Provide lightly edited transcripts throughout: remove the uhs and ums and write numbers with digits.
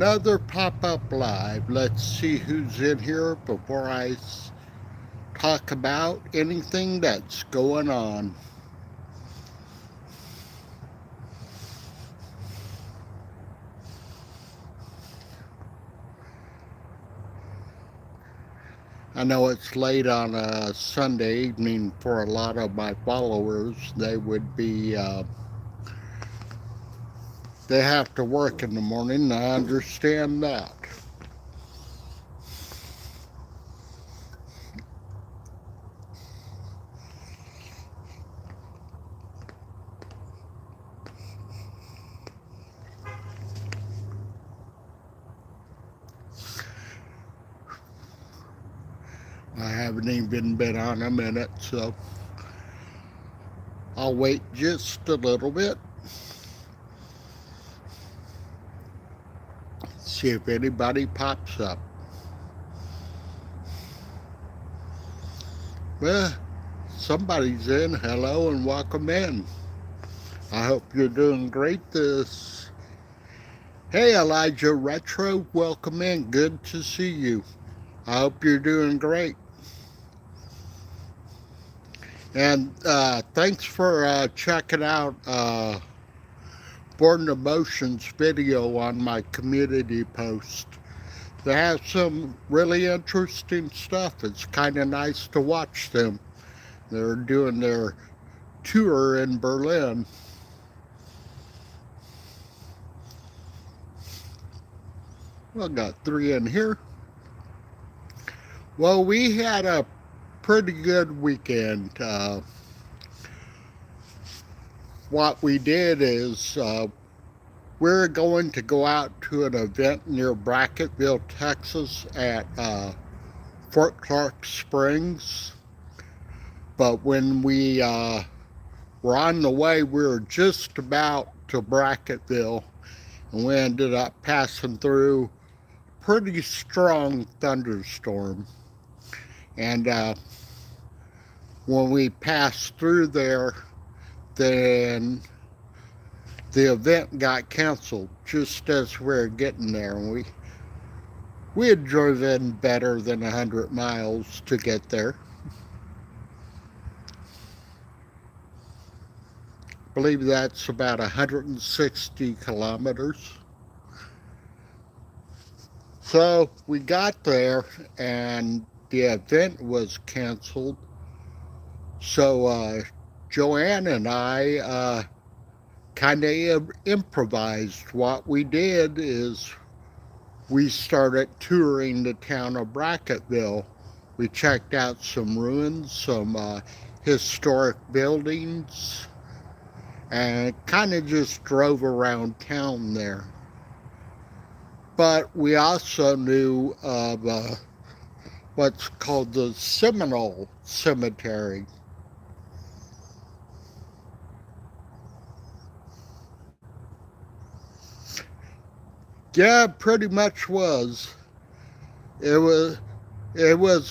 Another pop-up live. Let's see who's in here before I talk about anything that's going on. I know it's late on a Sunday evening for a lot of my followers. They have to work in the morning. I understand that. I haven't even been on a minute, so I'll wait just a little bit. See if anybody pops up. Well, somebody's in. Hello and welcome in. I hope you're doing great this. Hey, Elijah Retro, welcome in. Good to see you. I hope you're doing great. And thanks for checking out Born Emotions video on my community post. They have some really interesting stuff. It's kind of nice to watch them. They're doing their tour in Berlin. Well, got three in here. Well, we had a pretty good weekend. What we did is we're going to go out to an event near Brackettville, Texas at Fort Clark Springs. But when we were on the way, we were just about to Brackettville, and we ended up passing through a pretty strong thunderstorm. And when we passed through there, then the event got canceled just as we were getting there. And we had driven better than 100 miles to get there. I believe that's about 160 kilometers. So we got there and the event was canceled. So Joanne and I kind of improvised. What we did is we started touring the town of Brackettville. We checked out some ruins, some historic buildings, and kind of just drove around town there. But we also knew of what's called the Seminole Cemetery. Yeah, it pretty much was. It was. It was.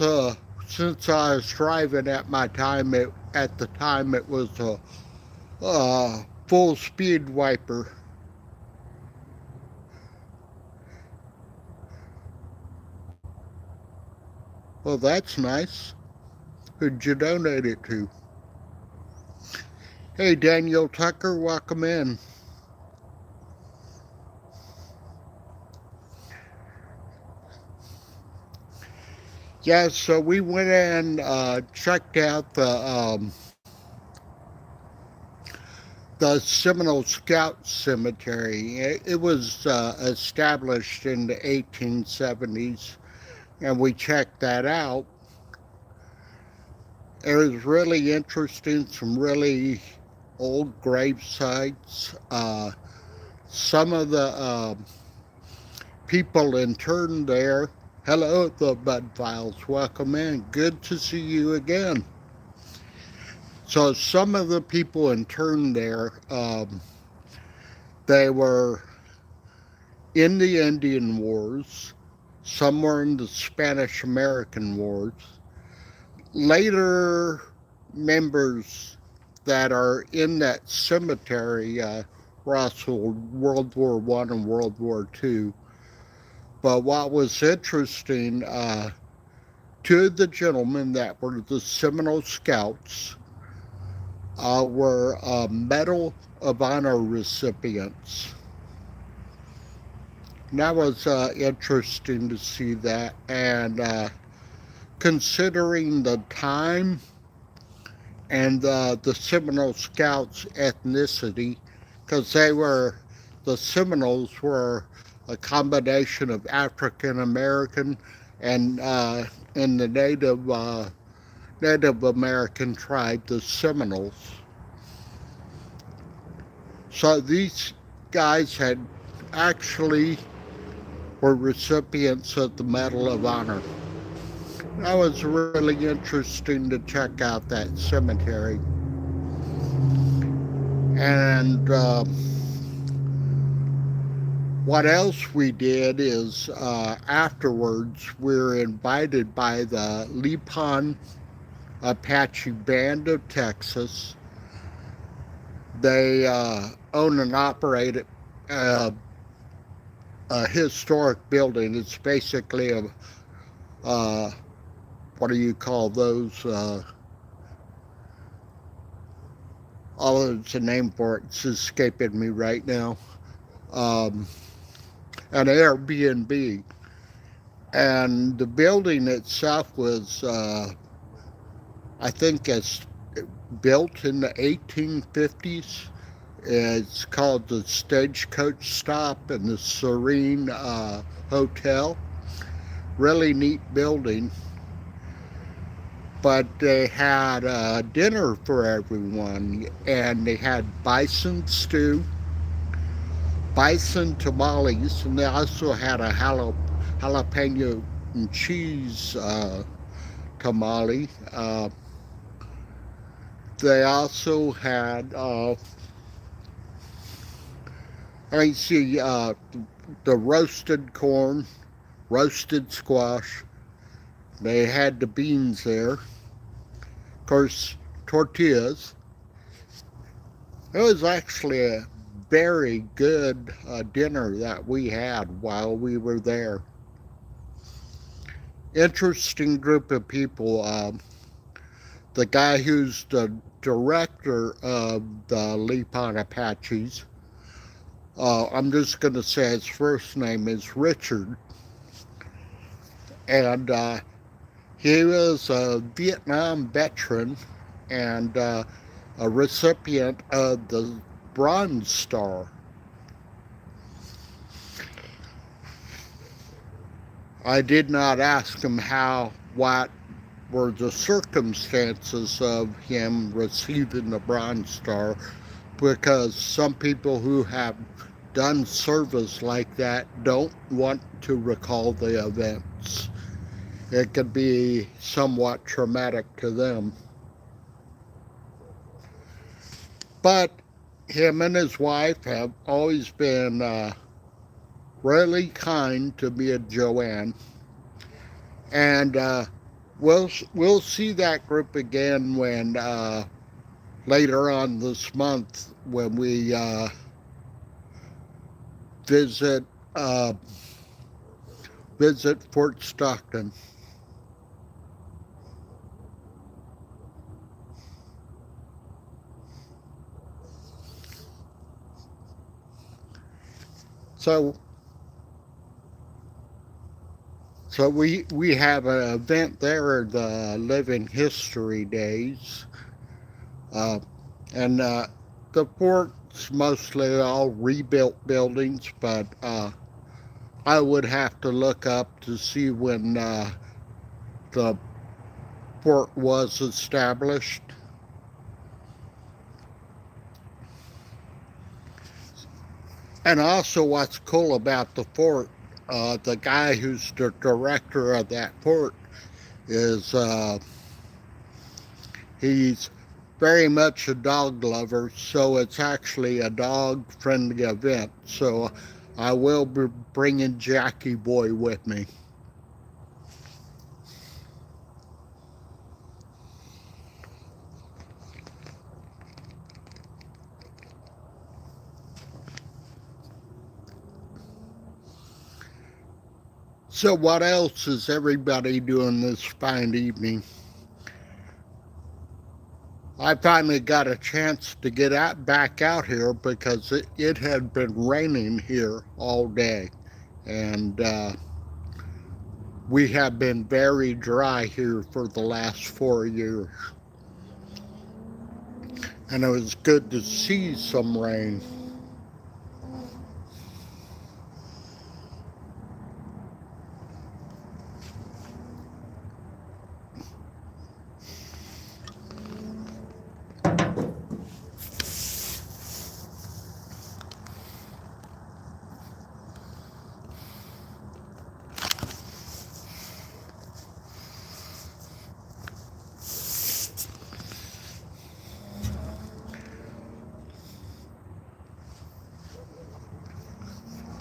Since I was driving at the time, it was a full speed wiper. Well, that's nice. Who'd you donate it to? Hey, Daniel Tucker, welcome in. Yeah, so we went and checked out the Seminole Scout Cemetery. It was established in the 1870s, and we checked that out. It was really interesting, some really old grave sites. Some of the people interned there. Hello, the Bud Files. Welcome in. Good to see you again. So some of the people interned there, they were in the Indian Wars. Some were in the Spanish-American Wars. Later members that are in that cemetery were also World War I and World War II. But what was interesting, two of the gentlemen that were the Seminole Scouts were Medal of Honor recipients. And that was interesting to see that. And considering the time and the Seminole Scouts' ethnicity, because the Seminoles were a combination of African American and the Native American tribe, the Seminoles. So these guys had actually were recipients of the Medal of Honor. That was really interesting to check out that cemetery. And what else we did is afterwards we were invited by the Lipan Apache Band of Texas. They own and operate a historic building. It's basically what do you call those? There's a name for it. It's escaping me right now. Um, an Airbnb. And the building itself was, I think, it's built in the 1850s. It's called the Stagecoach Stop and the Serene Hotel. Really neat building. But they had dinner for everyone, and they had bison stew, bison tamales, and they also had a jalapeno and cheese tamale. They also had, the roasted corn, roasted squash. They had the beans there. Of course, tortillas. It was actually a very good dinner that we had while we were there. Interesting group of people. The guy who's the director of the Lipan Apaches, I'm just going to say his first name is Richard. And he was a Vietnam veteran and a recipient of the Bronze Star. I did not ask him what were the circumstances of him receiving the Bronze Star, because some people who have done service like that don't want to recall the events. It could be somewhat traumatic to them. But him and his wife have always been really kind to me and Joanne. And we'll see that group again when later on this month when we visit visit Fort Stockton. So we have an event there, the Living History Days, uh, and the fort's mostly all rebuilt buildings, but I would have to look up to see when the fort was established. And also, what's cool about the fort, the guy who's the director of that fort is he's very much a dog lover, so it's actually a dog-friendly event. So I will be bringing Jackie Boy with me. So what else is everybody doing this fine evening? I finally got a chance to get back out here because it had been raining here all day. And we have been very dry here for the last 4 years. And it was good to see some rain.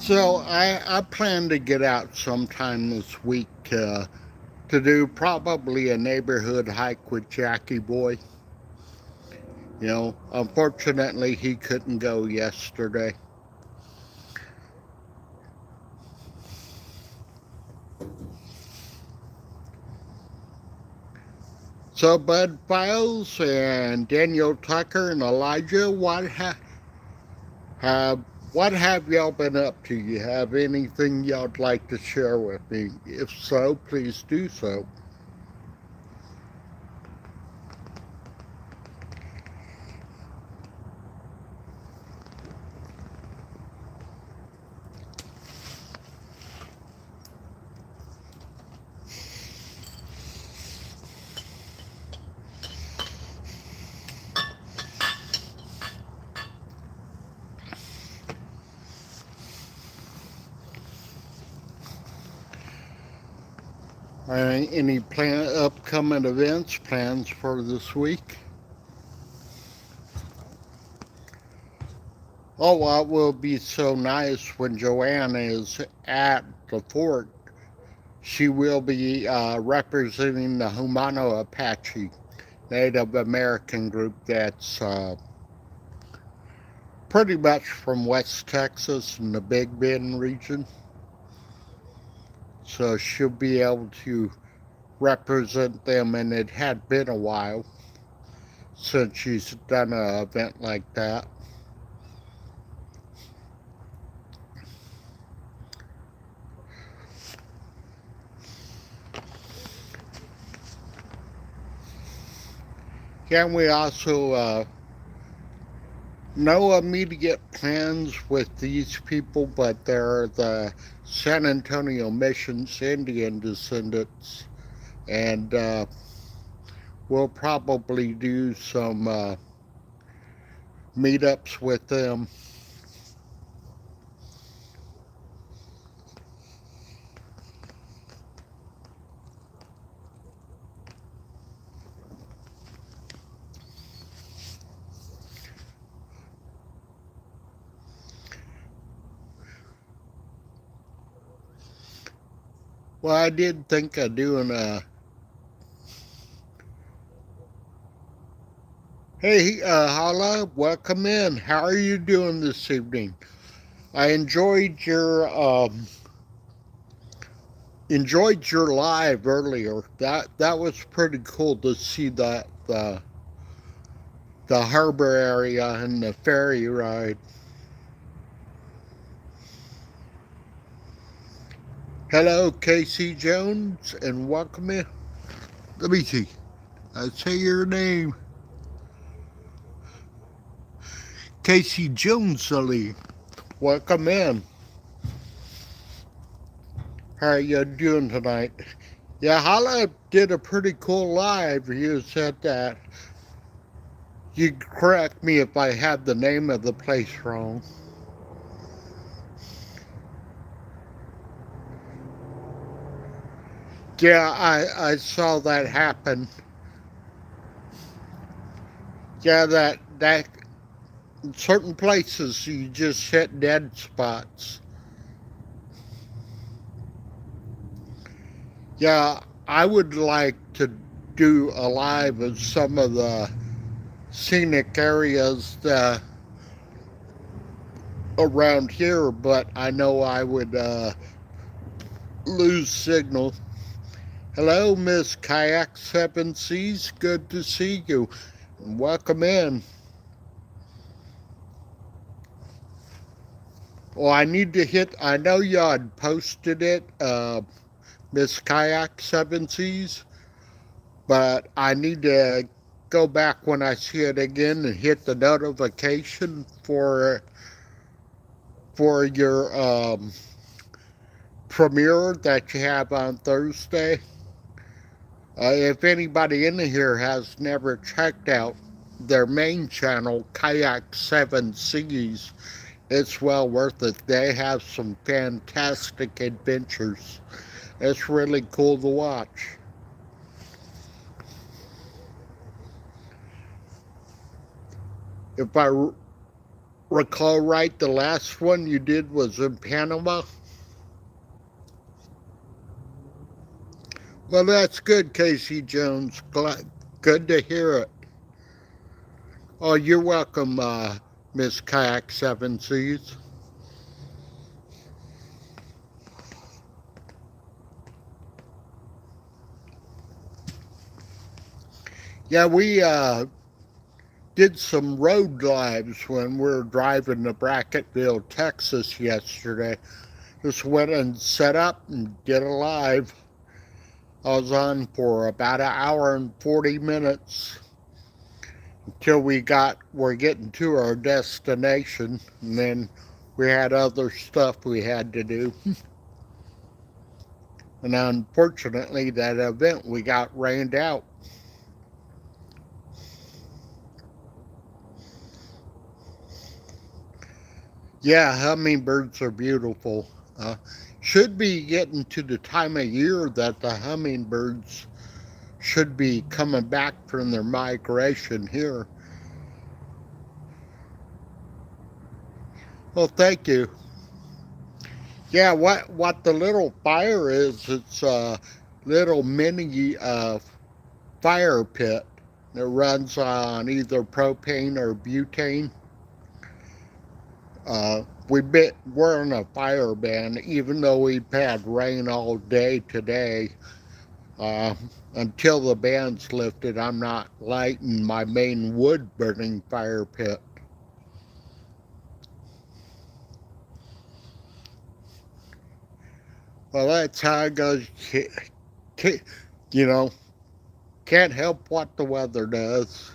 So I plan to get out sometime this week to do probably a neighborhood hike with Jackie Boy. Unfortunately, he couldn't go yesterday. So Bud Files and Daniel Tucker and Elijah, what have y'all been up to? You have anything y'all'd like to share with me? If so, please do so. Any upcoming events, plans for this week? Oh, well, it will be so nice when Joanna is at the fort. She will be representing the Humano Apache Native American group that's pretty much from West Texas and the Big Bend region. So she'll be able to represent them, and it had been a while since she's done an event like that. Yeah, and we also no immediate plans with these people, but they're the San Antonio Missions Indian descendants, and we'll probably do some meetups with them. Well, I did think of doing a. Hey, Hala, welcome in. How are you doing this evening? I enjoyed your live earlier. That was pretty cool to see the harbor area and the ferry ride. Hello, Casey Jones, and welcome in. Let me see. Say your name. Casey Jonesley. Welcome in. How are you doing tonight? Yeah, Hala did a pretty cool live. You said that. You correct me if I had the name of the place wrong. Yeah, I saw that happen. Yeah, that in certain places you just hit dead spots. Yeah, I would like to do a live of some of the scenic areas around here, but I know I would lose signal. Hello, Miss Kayak 7 Seas. Good to see you. Welcome in. Well, I need to hit, I know you had posted it, Miss Kayak 7 Seas, but I need to go back when I see it again and hit the notification for your premiere that you have on Thursday. If anybody in here has never checked out their main channel, Kayak 7 Seas, it's well worth it. They have some fantastic adventures. It's really cool to watch. If I recall right, the last one you did was in Panama. Well, that's good, Casey Jones. Good to hear it. Oh, you're welcome, Miss Kayak 7 Seas. Yeah, we did some road lives when we were driving to Brackettville, Texas yesterday. Just went and set up and did a live. I was on for about an hour and 40 minutes until we're getting to our destination, and then we had other stuff we had to do. And unfortunately, that event we got rained out. Yeah, hummingbirds are beautiful. Should be getting to the time of year that the hummingbirds should be coming back from their migration here. Well, thank you. Yeah, what the little fire is, it's a little mini fire pit that runs on either propane or butane. We're in a fire ban, even though we've had rain all day today. Uh, until the ban's lifted, I'm not lighting my main wood burning fire pit. Well, that's how it goes. You know, can't help what the weather does.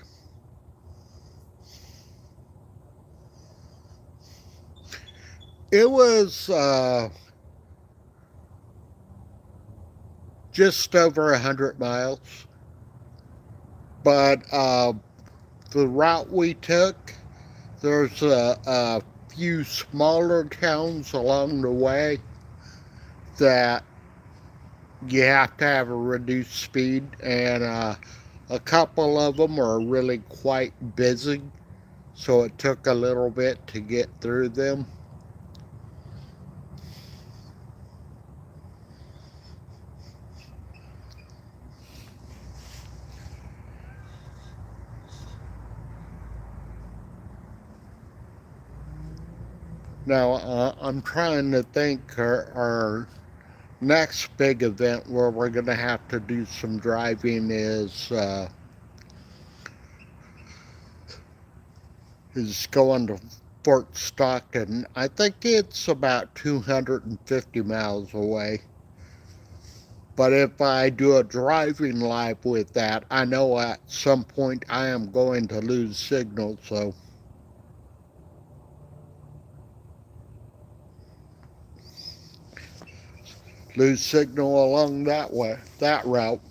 It was just over 100 miles, but the route we took, there's a few smaller towns along the way that you have to have a reduced speed, and a couple of them are really quite busy, so it took a little bit to get through them. Now, I'm trying to think our next big event where we're going to have to do some driving is going to Fort Stockton. I think it's about 250 miles away. But if I do a driving live with that, I know at some point I am going to lose signal, so lose signal along that route.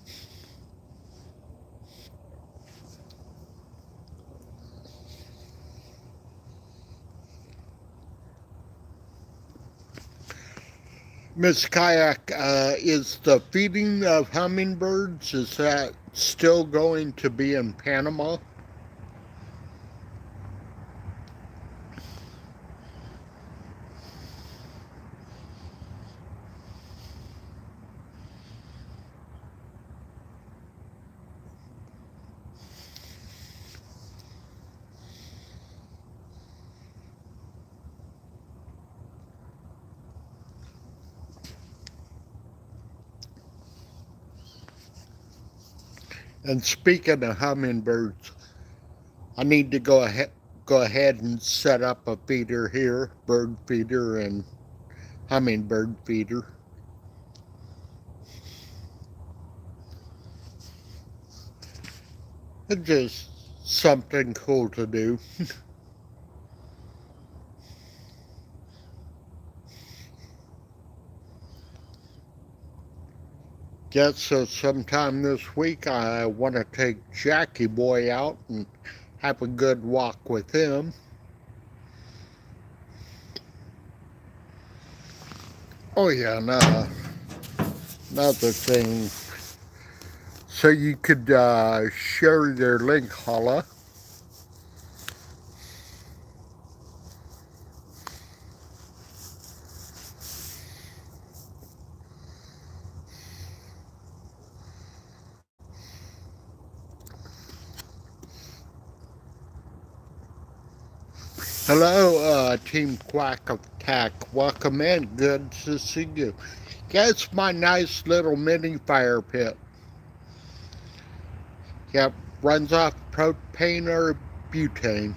Miss Kayak, is the feeding of hummingbirds, is that still going to be in Panama? And speaking of hummingbirds, I need to go ahead and set up a feeder here, bird feeder and hummingbird feeder. It's just something cool to do. Guess so sometime this week I want to take Jackie Boy out and have a good walk with him. Oh yeah, another thing. So you could share their link, Holla. Hello, Team Quack Attack. Welcome in. Good to see you. Yeah, it's my nice little mini fire pit. Yep, runs off propane or butane.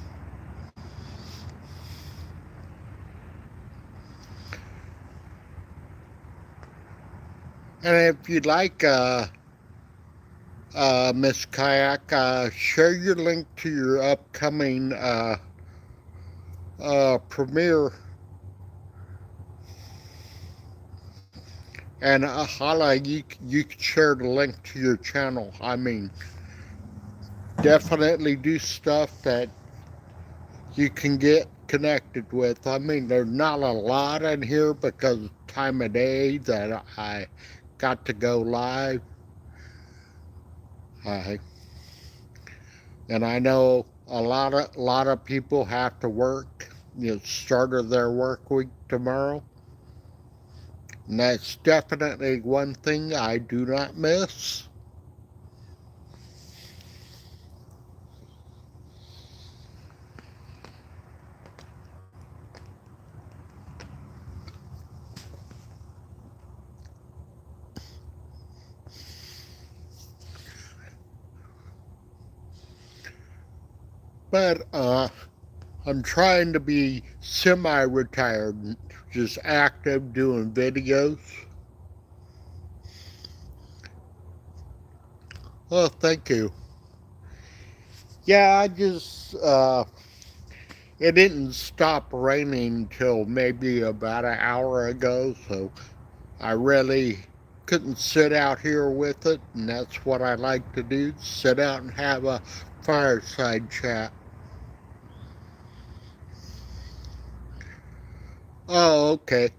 And if you'd like, Miss Kayak, share your link to your upcoming premiere. And Hala, you could share the link to your channel. I mean, definitely do stuff that you can get connected with. I mean, there's not a lot in here because of time of day that I got to go live. Uh, and I know a lot of people have to work. Start of their work week tomorrow. And that's definitely one thing I do not miss. But I'm trying to be semi-retired, just active doing videos. Well, thank you. Yeah, it didn't stop raining till maybe about an hour ago, so I really couldn't sit out here with it, and that's what I like to do, sit out and have a fireside chat. Oh, okay.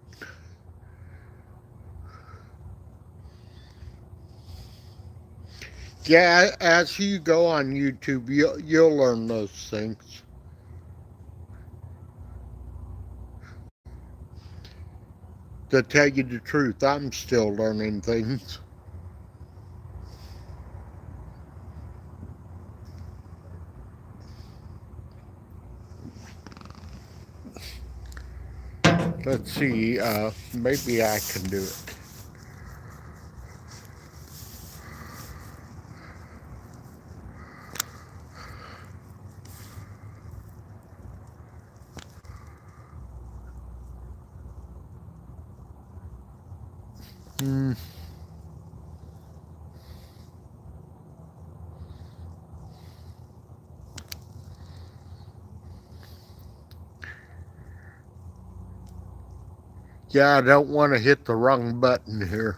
Yeah, as you go on YouTube, you'll learn those things. To tell you the truth, I'm still learning things. Let's see, maybe I can do it. Hmm. Yeah, I don't want to hit the wrong button here.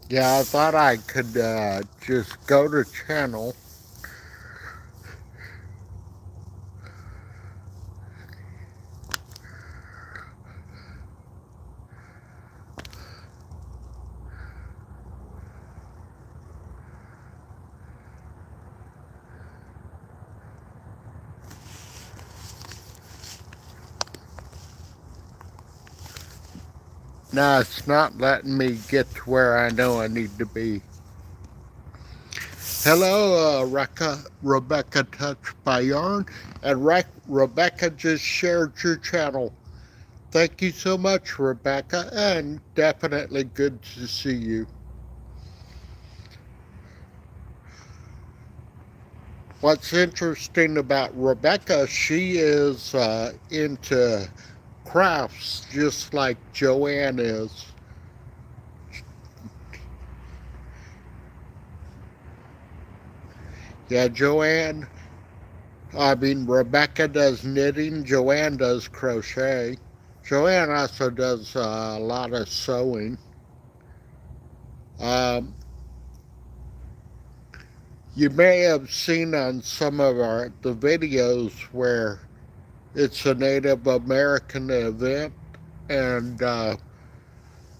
Yeah, I thought I could just go to channel. No, it's not letting me get to where I know I need to be. Hello, Rebecca Touch by Yarn, and Rebecca just shared your channel. Thank you so much, Rebecca, and definitely good to see you. What's interesting about Rebecca, she is into crafts just like Joanne is. Yeah, Rebecca does knitting, Joanne does crochet. Joanne also does a lot of sewing. Um, you may have seen on some of the videos where it's a Native American event, and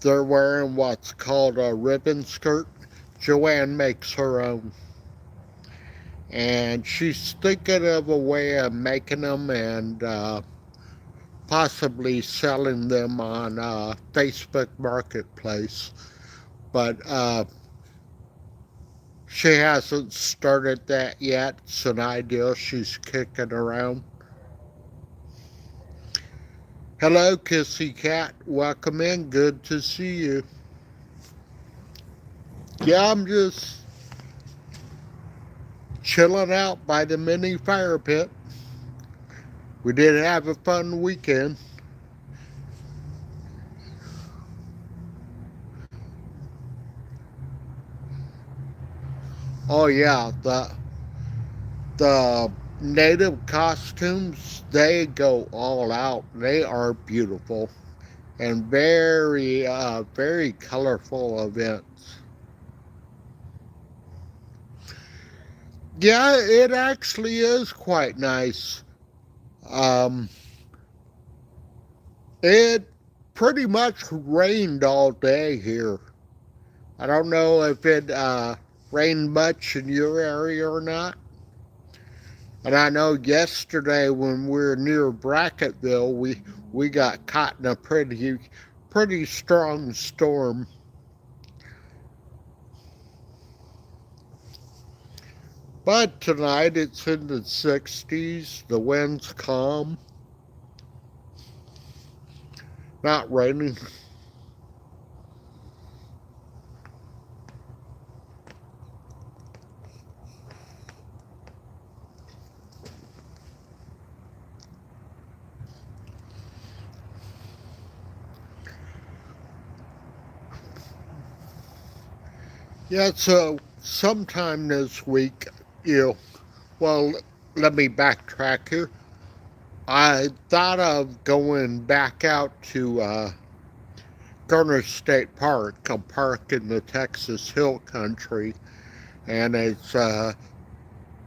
they're wearing what's called a ribbon skirt. Joanne makes her own, and she's thinking of a way of making them and possibly selling them on Facebook Marketplace. But she hasn't started that yet. It's an idea she's kicking around. Hello, Kissy Cat. Welcome in. Good to see you. Yeah, I'm just chilling out by the mini fire pit. We did have a fun weekend. Oh yeah, the native costumes, they go all out. They are beautiful and very colorful events. Yeah, it actually is quite nice. Um, it pretty much rained all day here. I don't know if it rained much in your area or not. And I know yesterday when we were near Brackettville, we got caught in a pretty strong storm. But tonight it's in the 60s. The wind's calm. Not raining. Yeah, so sometime this week, you know, well, let me backtrack here. I thought of going back out to Garner State Park, a park in the Texas Hill Country, and it's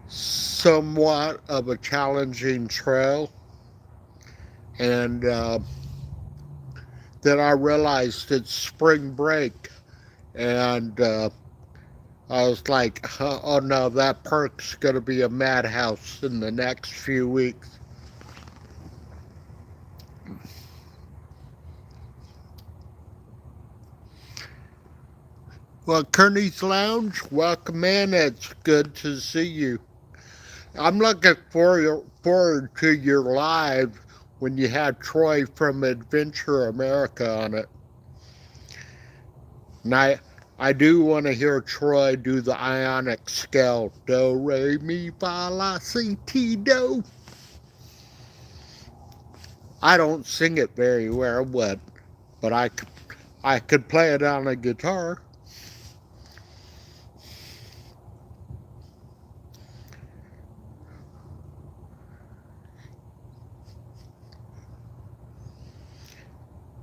somewhat of a challenging trail. And then I realized it's spring break, and I was like, oh no, that park's going to be a madhouse in the next few weeks. Well, Kearney's Lounge, welcome in. It's good to see you. I'm looking forward to your live when you had Troy from Adventure America on it. And I do want to hear Troy do the Ionic scale. Do, re, mi, fa, la, si, ti, do. I don't sing it very well, but I could play it on a guitar.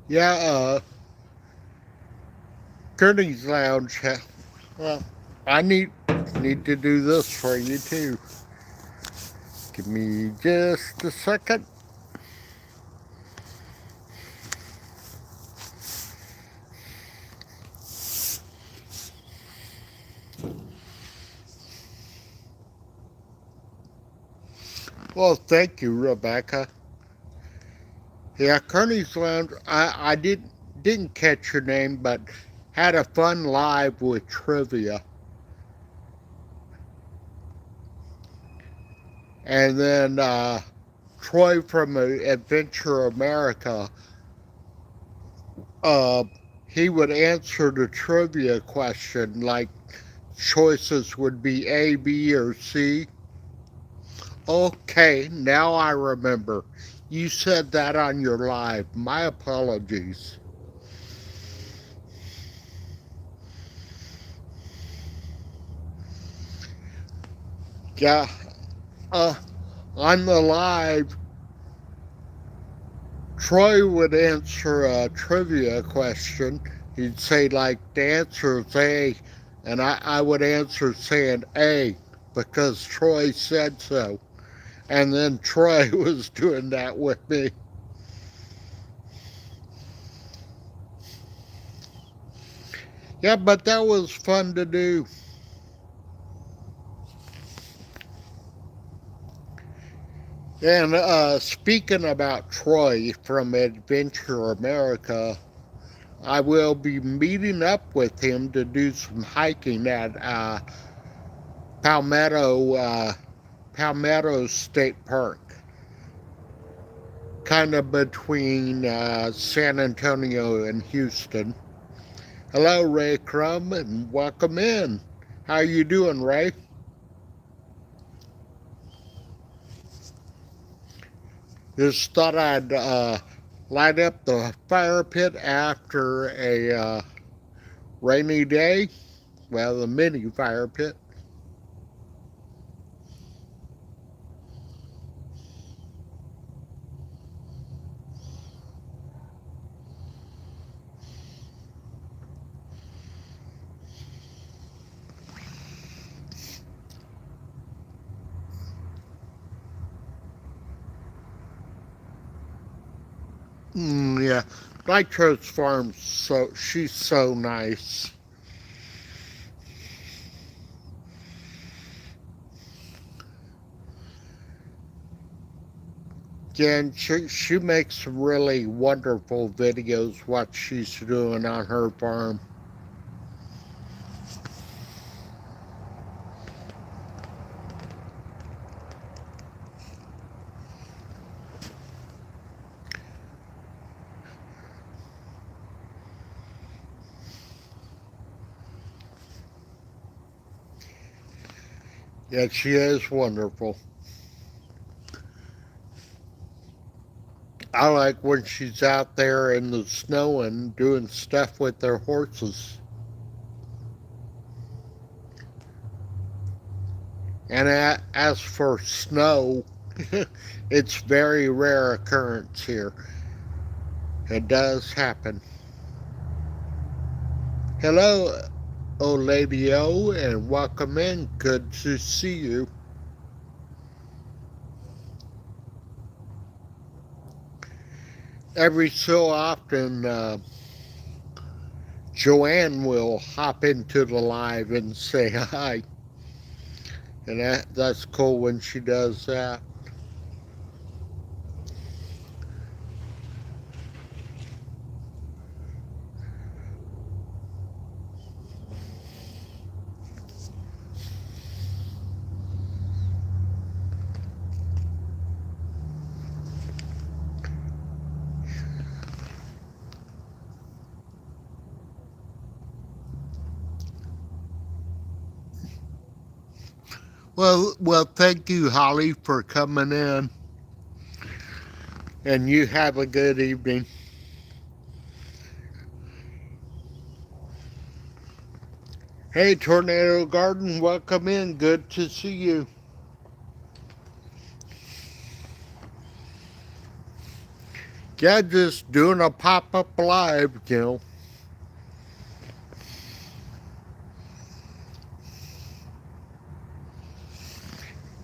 Yeah, Kearney's Lounge. Well, I need to do this for you too. Give me just a second. Well, thank you, Rebecca. Yeah, Kearney's Lounge. I didn't catch your name, but had a fun live with trivia. And then Troy from Adventure America, uh, he would answer the trivia question like choices would be A, B, or C. Okay, now I remember. You said that on your live. My apologies. Yeah, uh, on the live, Troy would answer a trivia question. He'd say, like, the answer is A, and I would answer saying A because Troy said so. And then Troy was doing that with me. Yeah, but that was fun to do. And speaking about Troy from Adventure America, I will be meeting up with him to do some hiking at Palmetto Palmetto State Park, kind of between San Antonio and Houston. Hello, Ray Crum, and welcome in. How you doing, Ray? Just thought I'd light up the fire pit after a rainy day. Well, the mini fire pit. Yeah, Nitro's farm. So she's so nice. Yeah, and she makes really wonderful videos. What she's doing on her farm. Yeah, she is wonderful. I like when she's out there in the snow and doing stuff with their horses. And as for snow, it's very rare occurrence here. It does happen. Hello, old lady O, and welcome in. Good to see you. Every so often, Joanne will hop into the live and say hi, and that's cool when she does that. Well, thank you, Holly, for coming in, and you have a good evening. Hey, Tornado Garden, welcome in. Good to see you. Yeah, just doing a pop-up live.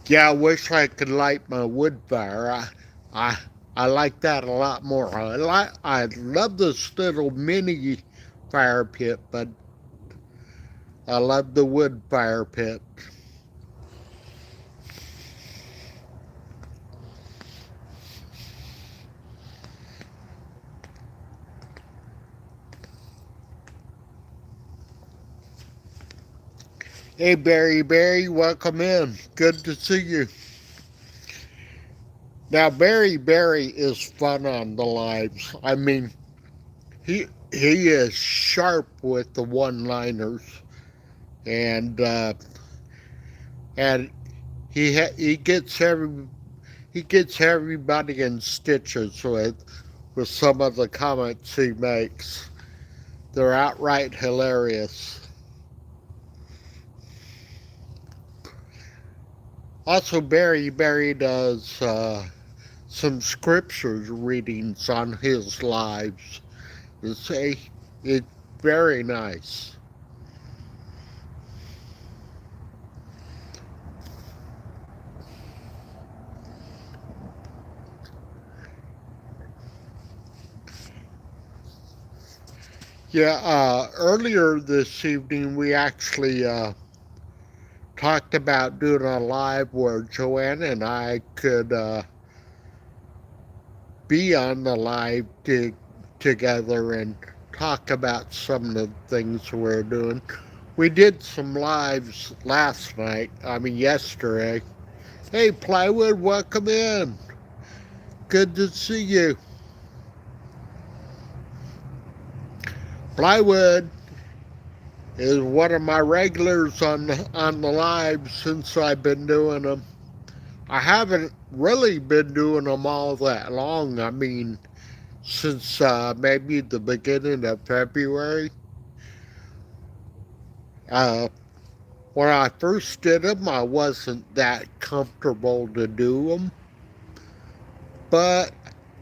Yeah, I wish I could light my wood fire. I, I like that a lot more. I love this little mini fire pit, but I love the wood fire pit. Hey, Barry, welcome in. Good to see you. Now, Barry is fun on the lives. I mean, he is sharp with the one-liners, and and he gets everybody in stitches with some of the comments he makes. They're outright hilarious. Also, Barry does some scriptures readings on his lives. It's very nice. Yeah, earlier this evening we actually talked about doing a live where Joanna and I could be on the live together and talk about some of the things we're doing. We did some lives last night, yesterday. Hey, Plywood, welcome in. Good to see you. Plywood is one of my regulars on the live since I've been doing them. I haven't really been doing them all that long. Since maybe the beginning of February. Uh, when I first did them, I wasn't that comfortable to do them, but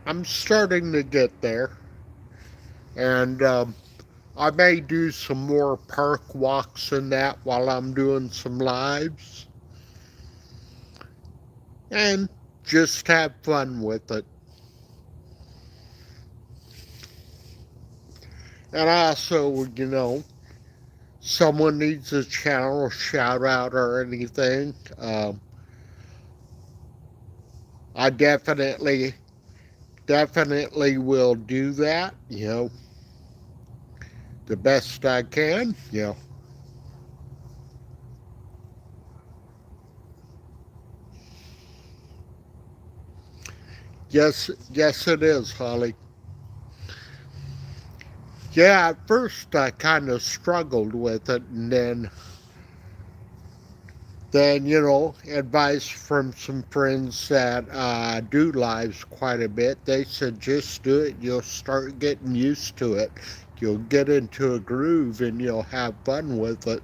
I'm starting to get there. And I may do some more park walks and that while I'm doing some lives and just have fun with it. And also, someone needs a channel shout out or anything, I definitely will do that, the best I can. Yes, it is, Holly. Yeah, at first I kind of struggled with it, and then advice from some friends that do lives quite a bit. They said just do it. You'll start getting used to it. You'll get into a groove, and you'll have fun with it.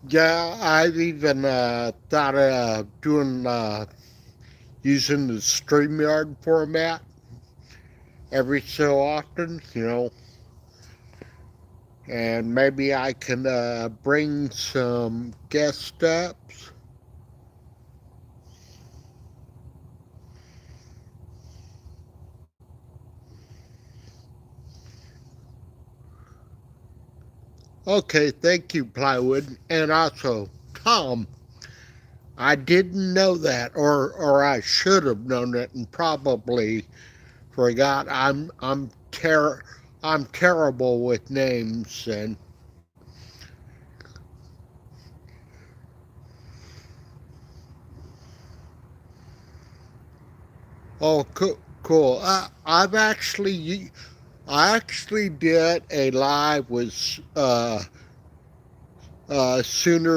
Yeah, I've even thought of doing using the StreamYard format every so often, and maybe I can bring some guest ups. Okay, thank you, Plywood. And also, Tom, I didn't know that, or I should have known it, and probably forgot. I'm terrible with names, and oh, cool. I actually did a live with Sooner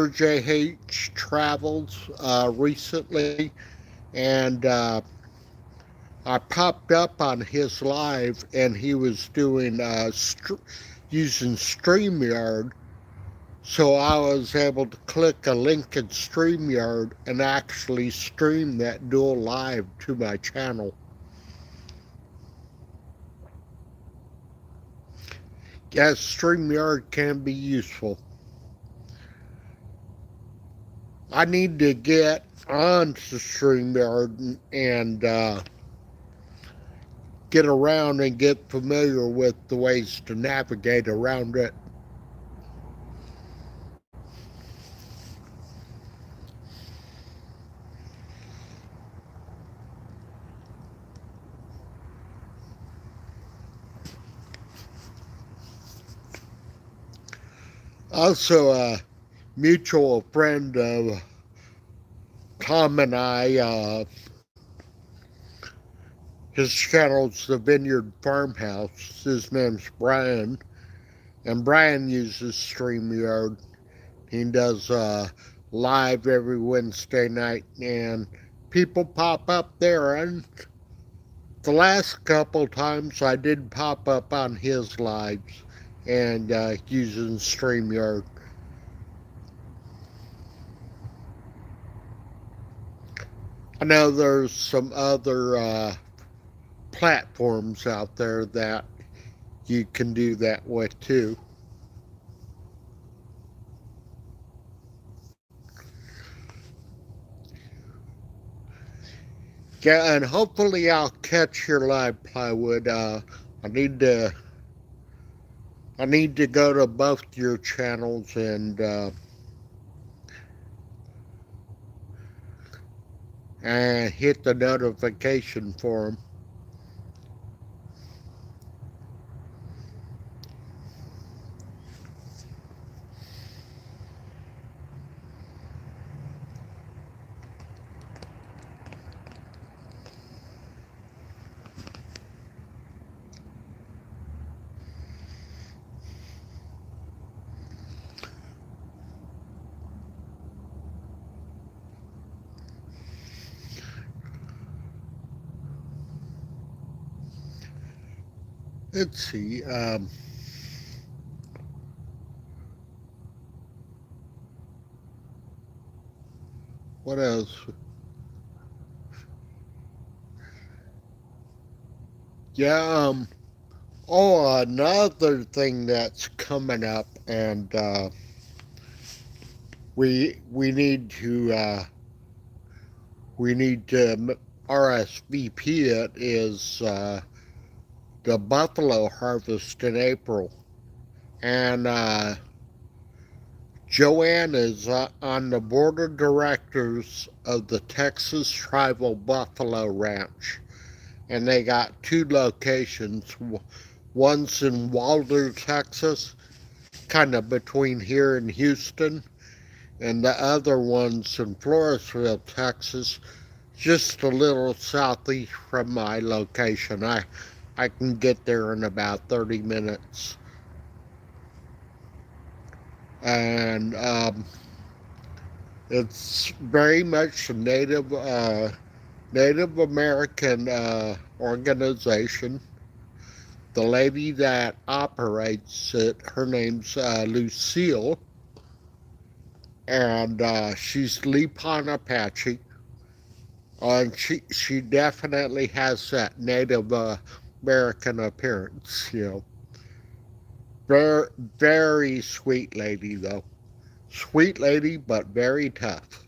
JH Travels recently, and I popped up on his live, and he was doing using StreamYard. So I was able to click a link in StreamYard and actually stream that dual live to my channel. Yes, StreamYard can be useful. I need to get onto StreamYard and get around and get familiar with the ways to navigate around it. Also, a mutual friend of Tom and I, his channel's The Vineyard Farmhouse. His name's Brian, and Brian uses StreamYard. He does live every Wednesday night, and people pop up there. And the last couple times I did pop up on his lives and using StreamYard. I know there's some other platforms out there that you can do that with too. Yeah, and hopefully I'll catch your live plywood. I need to I need to go to both your channels and hit the notification for them. Let's see. What else? Yeah. Oh, another thing that's coming up, and we need to we need to RSVP it is the buffalo harvest in April, and Joanne is on the board of directors of the Texas Tribal Buffalo Ranch, and they got two locations. One's in Waldo, Texas, kind of between here and Houston, and the other one's in Floresville, Texas, just a little southeast from my location. I can get there in about 30 minutes. And it's very much a Native American organization. The lady that operates it, her name's Lucille, and she's Lipan Apache. And she definitely has that Native American appearance, you know. Very, very sweet lady, though. Sweet lady, but very tough.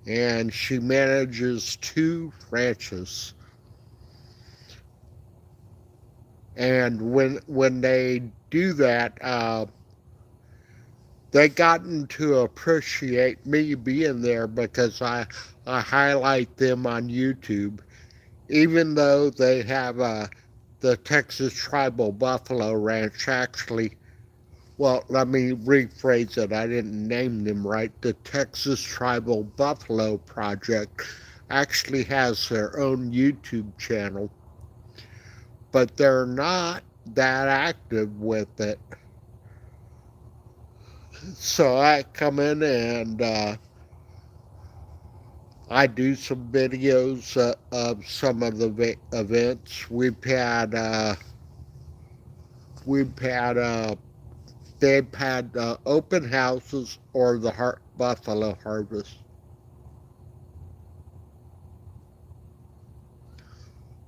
And she manages two ranches. And when they do that, they gotten to appreciate me being there because I highlight them on YouTube, even though they have the Texas Tribal Buffalo Ranch actually. Well, let me rephrase it. I didn't name them right. The Texas Tribal Buffalo Project actually has their own YouTube channel, but they're not that active with it. So I come in and I do some videos of some of the events we've had they've had open houses or the buffalo harvest.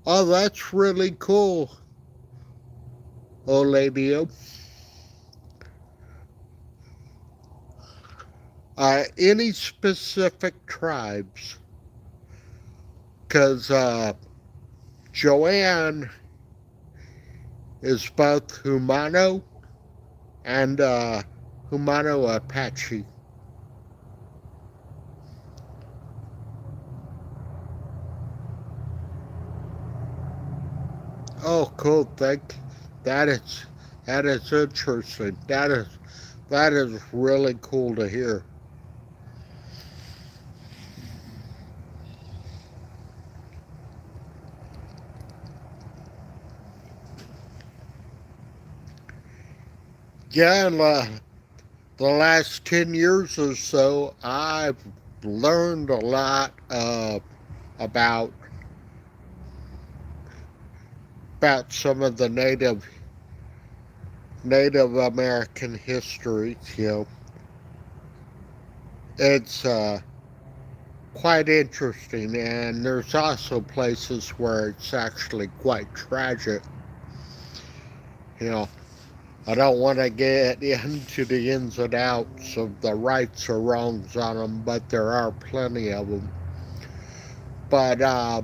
Oh, that's really cool, Oladio. Any specific tribes? Because Joanne is both Humano and Humano Apache. Oh, cool! That is That is interesting. That is really cool to hear. Yeah, and the last 10 years or so, I've learned a lot about some of the Native American history. It's quite interesting, and there's also places where it's actually quite tragic. You know, I don't want to get into the ins and outs of the rights or wrongs on them, but there are plenty of them. But I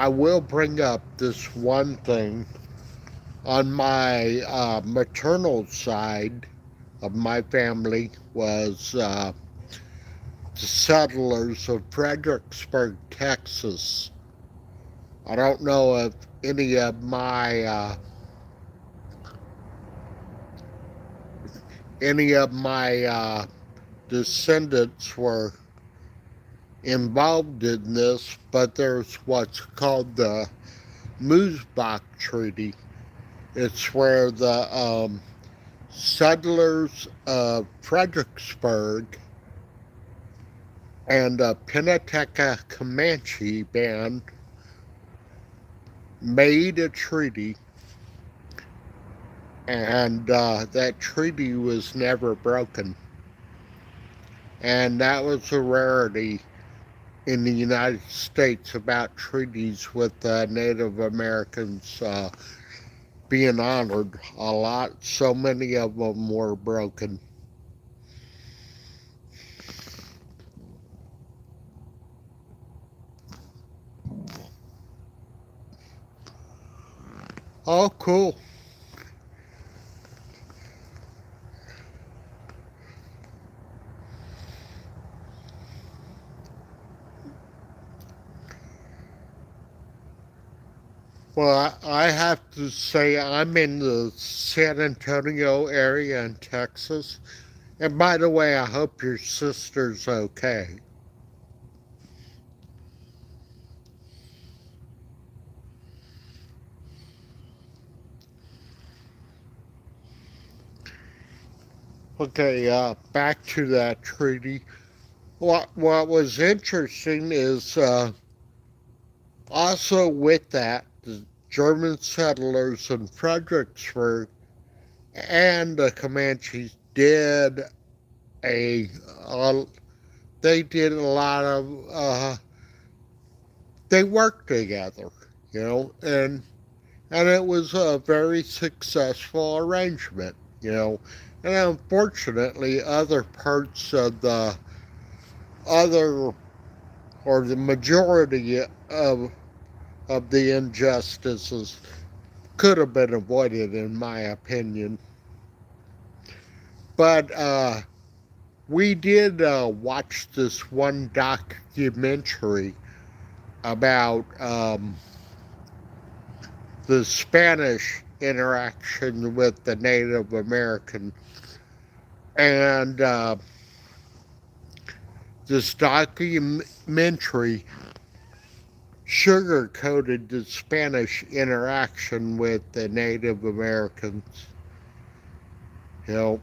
will bring up this one thing. On my maternal side of my family was the settlers of Fredericksburg, Texas. I don't know if any of my descendants were involved in this, but there's what's called the Musbach Treaty. It's where the settlers of Fredericksburg and the Pennateca Comanche band made a treaty, and that treaty was never broken. And that was a rarity in the United States about treaties with Native Americans being honored. So many of them were broken. Oh, cool. Well, I have to say I'm in the San Antonio area in Texas. And by the way, I hope your sister's okay. Okay, back to that treaty. What was interesting is also with that, the German settlers in Fredericksburg and the Comanches a, a they did a lot of they worked together, and it was a very successful arrangement, and unfortunately, other parts of the other or the majority of the injustices could have been avoided, in my opinion. But we did watch this one documentary about the Spanish interaction with the Native American. And this documentary sugar-coated the Spanish interaction with the Native Americans. Of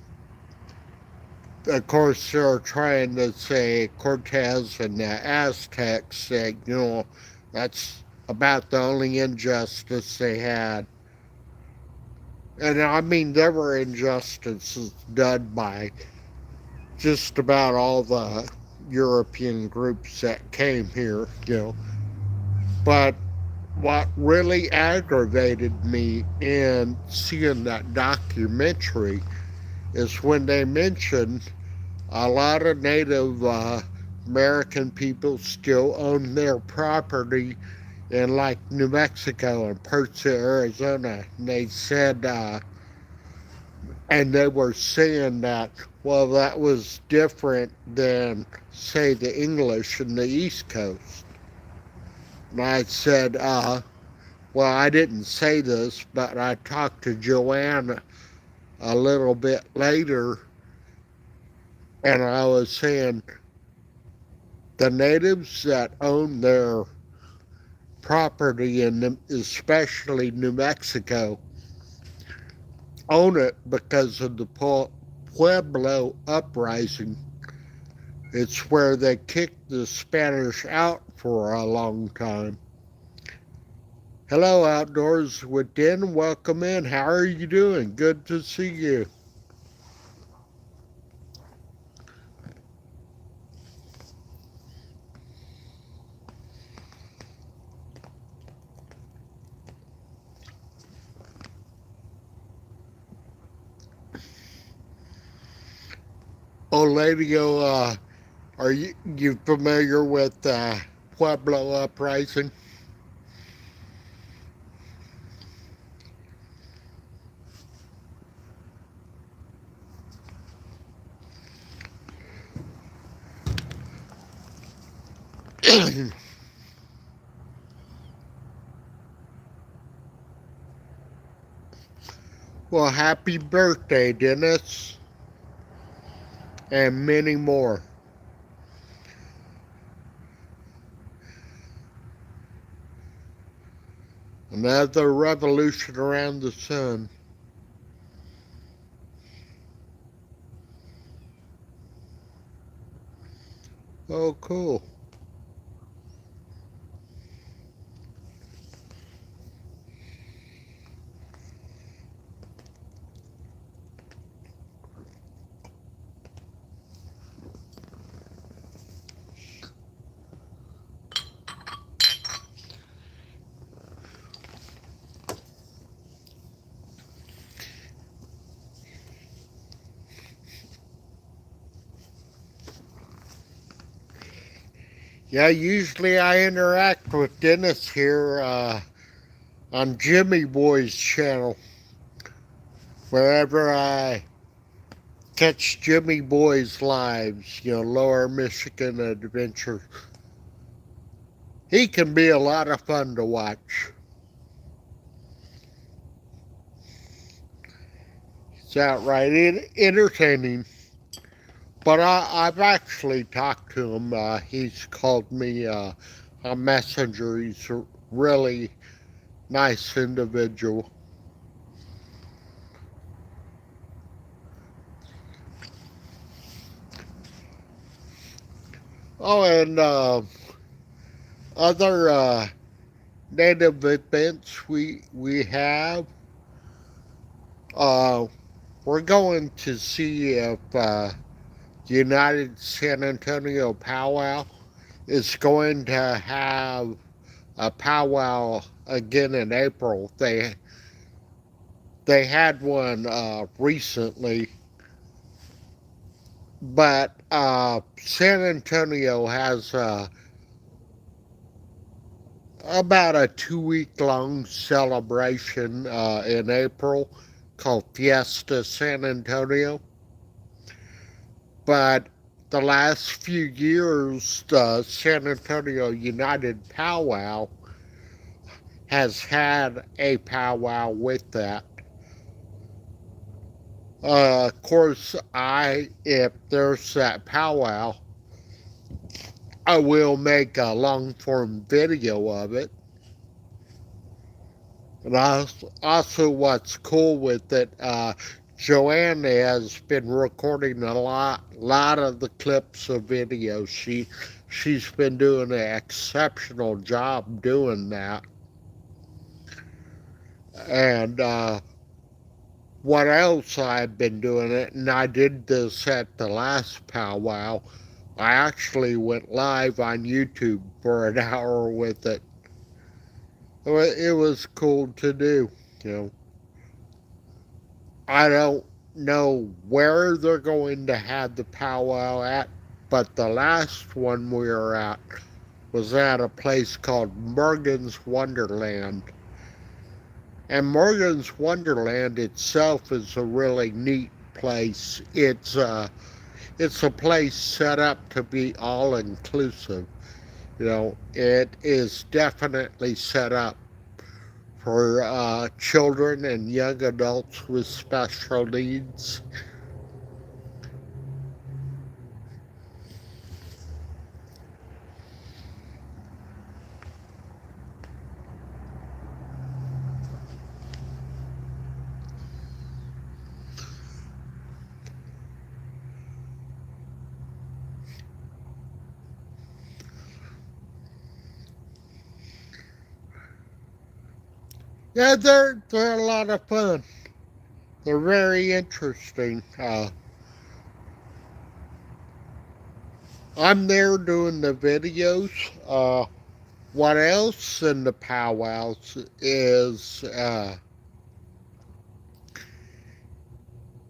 course, they're trying to say Cortez and the Aztecs said, that's about the only injustice they had. And I mean, there were injustices done by just about all the European groups that came here. But what really aggravated me in seeing that documentary is when they mentioned a lot of Native American people still own their property in like New Mexico and parts of Arizona. And they said, and they were saying that, well, that was different than, say, the English in the East Coast. And I said, well, I didn't say this, but I talked to Joanne a little bit later, and I was saying the natives that own their property in especially New Mexico own it because of the Pueblo uprising. It's where they kicked the Spanish out for a long time. Hello, Outdoors with Den. Welcome in. How are you doing? Good to see you. Oladio, are you familiar with Pueblo uprising? Well, happy birthday, Dennis, and many more. Another revolution around the sun. Oh, cool. Yeah, usually I interact with Dennis here on Jimmy Boy's channel. Wherever I catch Jimmy Boy's lives, Lower Michigan Adventure. He can be a lot of fun to watch. It's outright entertaining. But I've actually talked to him. He's called me a messenger. He's a really nice individual. Oh, and other native events we have. Uh, we're going to see if United San Antonio Powwow is going to have a powwow again in April. They had one recently, but San Antonio has about a 2 week long celebration in April called Fiesta San Antonio. But the last few years, the San Antonio United Powwow has had a powwow with that. Of course, if there's that powwow, I will make a long form video of it. And also what's cool with it, Joanne has been recording a lot of the clips of videos. She's been doing an exceptional job doing that. And what else I've been doing it, and I did this at the last powwow. I actually went live on YouTube for an hour with it. It was cool to do, you know. I don't know where they're going to have the powwow at, but the last one we were at was at a place called Morgan's Wonderland. And Morgan's Wonderland itself is a really neat place. It's a place set up to be all inclusive. It is definitely set up for children and young adults with special needs. Yeah, they're a lot of fun. They're very interesting. I'm there doing the videos. What else in the powwows is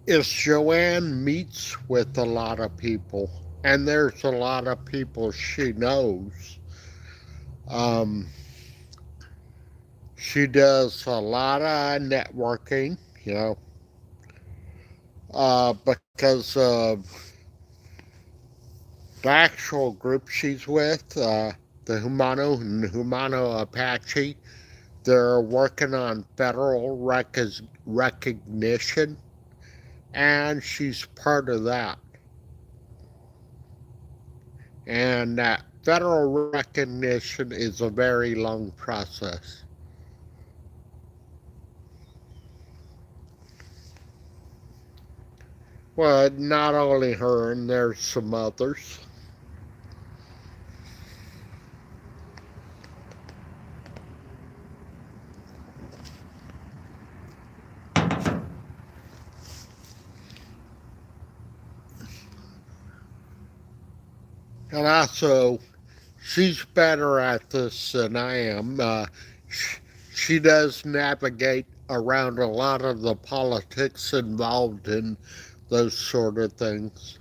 Joanne meets with a lot of people, and there's a lot of people she knows. Um, she does a lot of networking, you know, because the actual group she's with, the Humano and Humano Apache, they're working on federal recognition, and she's part of that. And that federal recognition is a very long process. Well, not only her, and there's some others. And also, she's better at this than I am. She does navigate around a lot of the politics involved in those sort of things.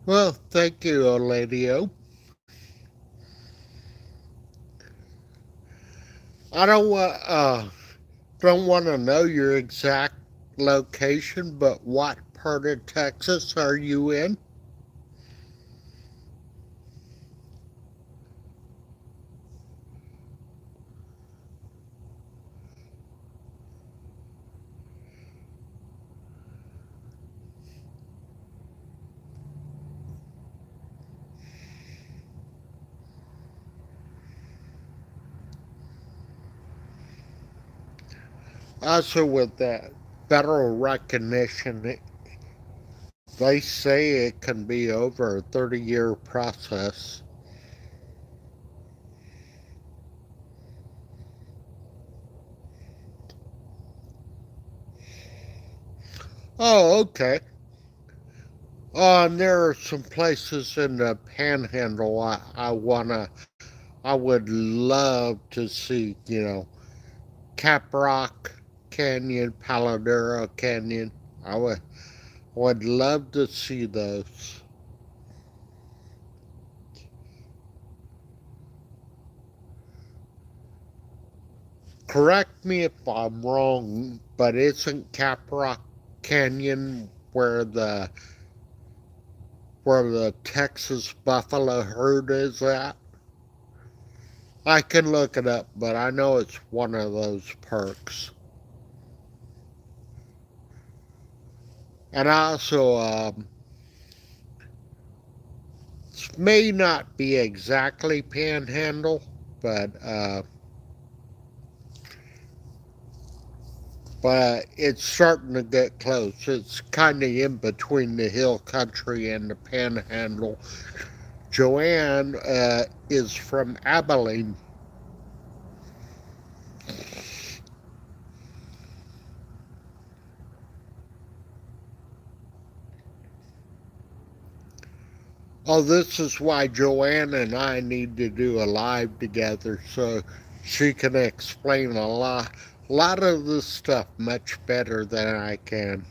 Well, thank you, Lady O. I don't want to know your exact location, but what part of Texas are you in? Also, with that federal recognition, they say it can be over a 30-year process. Oh, okay. And there are some places in the Panhandle I would love to see. You know, Caprock Canyon, Paladera Canyon. I would love to see those. Correct me if I'm wrong, but isn't Caprock Canyon where the Texas buffalo herd is at? I can look it up, but I know it's one of those parks. And also, may not be exactly Panhandle, but it's starting to get close. It's kind of in between the hill country and the Panhandle. Joanne is from Abilene. Oh, this is why Joanne and I need to do a live together so she can explain a lot of this stuff much better than I can.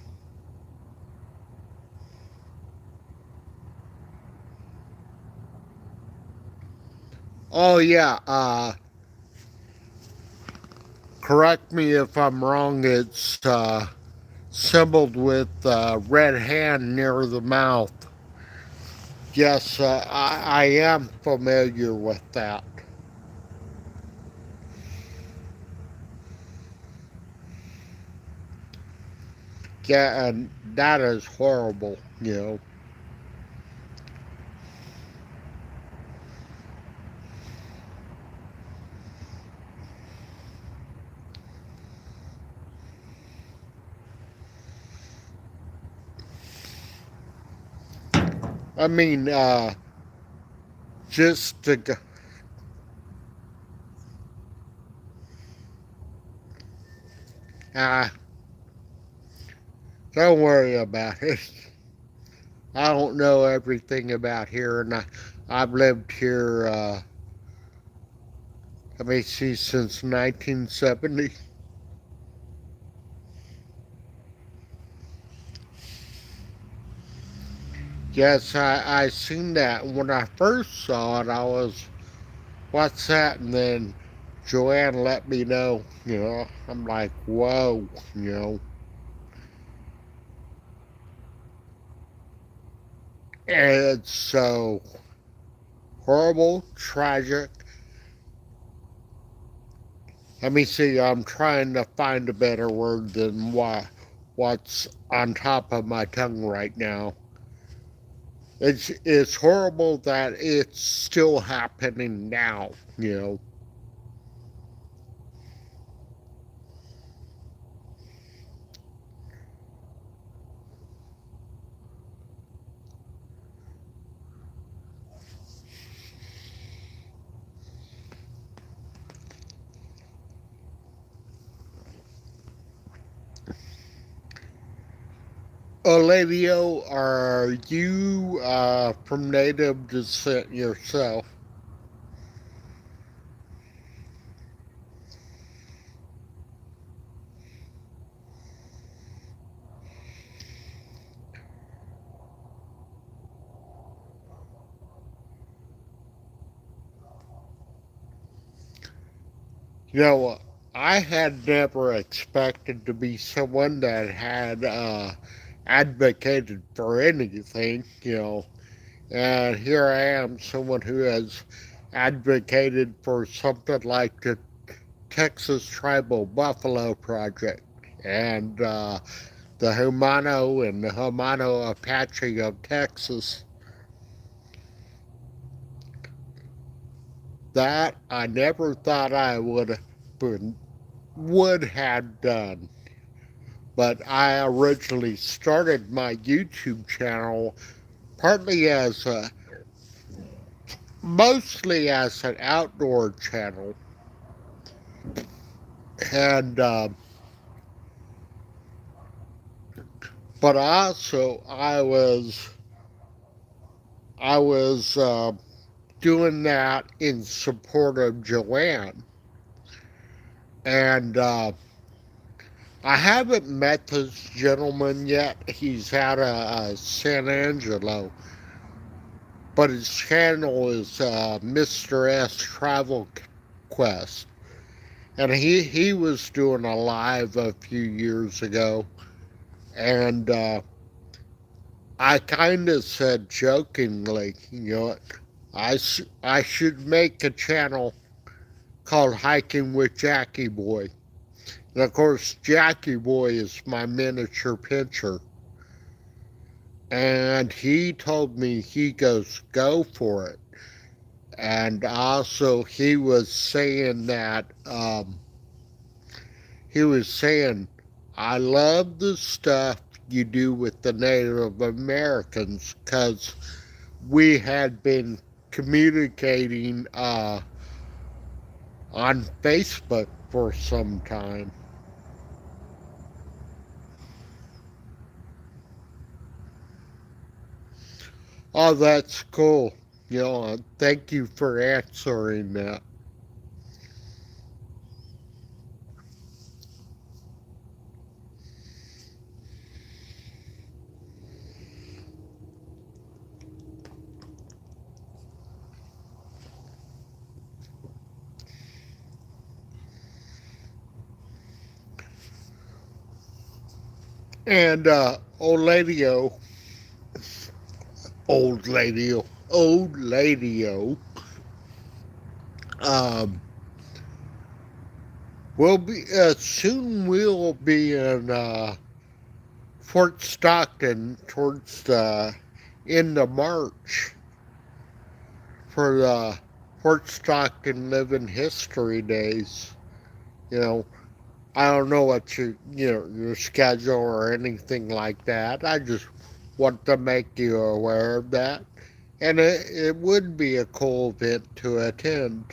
Oh yeah, correct me if I'm wrong, it's symboled with red hand near the mouth. Yes, I am familiar with that. Yeah, and that is horrible. I mean, just to go, uh, don't worry about it. I don't know everything about here, and I've lived here, let me see, since 1970. Yes, I seen that. When I first saw it, I was, what's that? And then Joanne let me know. I'm like, whoa. It's so horrible, tragic. Let me see, I'm trying to find a better word than what's on top of my tongue right now. It's horrible that it's still happening now. Olivio, are you from native descent yourself? You know, I had never expected to be someone that had advocated for anything. And here I am, someone who has advocated for something like the Texas Tribal Buffalo Project and the Humano and the Humano Apache of Texas. That I never thought I would have done. But I originally started my YouTube channel partly mostly as an outdoor channel, and but also I was doing that in support of Joanne, and I haven't met this gentleman yet. He's out of San Angelo, but his channel is Mr. S Travel Quest, and he was doing a live a few years ago, and I kind of said jokingly, I should make a channel called Hiking with Jackie Boy. And of course, Jackie Boy is my miniature pincher. And he told me, he goes, go for it. And also, he was saying, I love the stuff you do with the Native Americans because we had been communicating on Facebook for some time. Oh, that's cool. Thank you for answering that. And old lady, old lady, um, will be soon. We'll be in Fort Stockton towards the end of March for the Fort Stockton Living History Days. You know, I don't know what your schedule or anything like that. I just want to make you aware of that. And it would be a cool event to attend.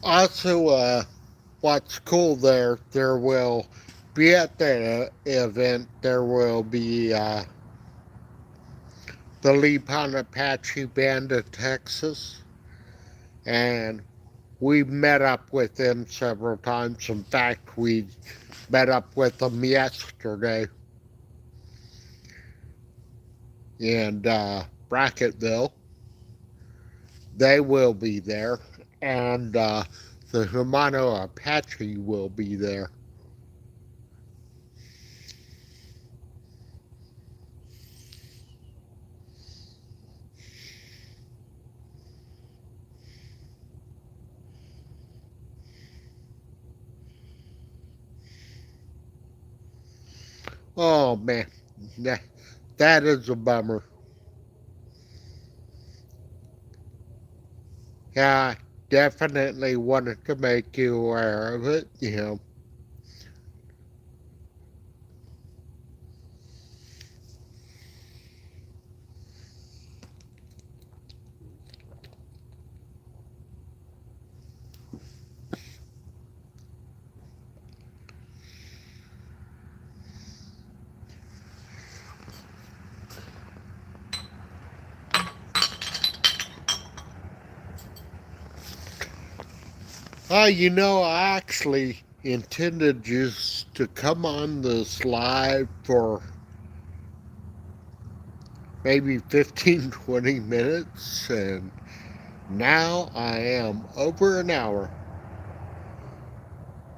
Also, what's cool there will be at the event, there will be the Lipan Apache Band of Texas. And we met up with them several times. In fact, we met up with them yesterday in Brackettville. They will be there, and the Hermano Apache will be there. Oh man, that, that is a bummer. Yeah, I definitely wanted to make you aware of it. I actually intended just to come on this live for maybe 15, 20 minutes, and now I am over an hour,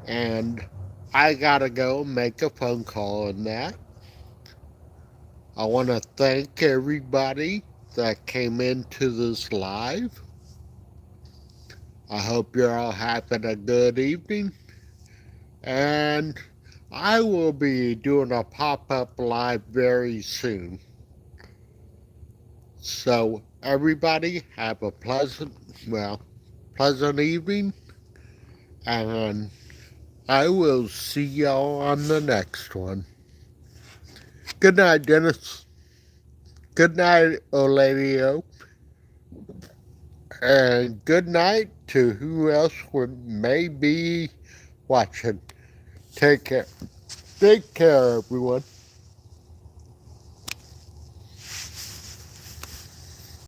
and I gotta go make a phone call on that. I want to thank everybody that came into this live. I hope you're all having a good evening, and I will be doing a pop up live very soon. So, everybody, have a pleasant evening, and I will see y'all on the next one. Good night, Dennis. Good night, Oladio. And good night to who else may be watching. Take care. Take care, everyone.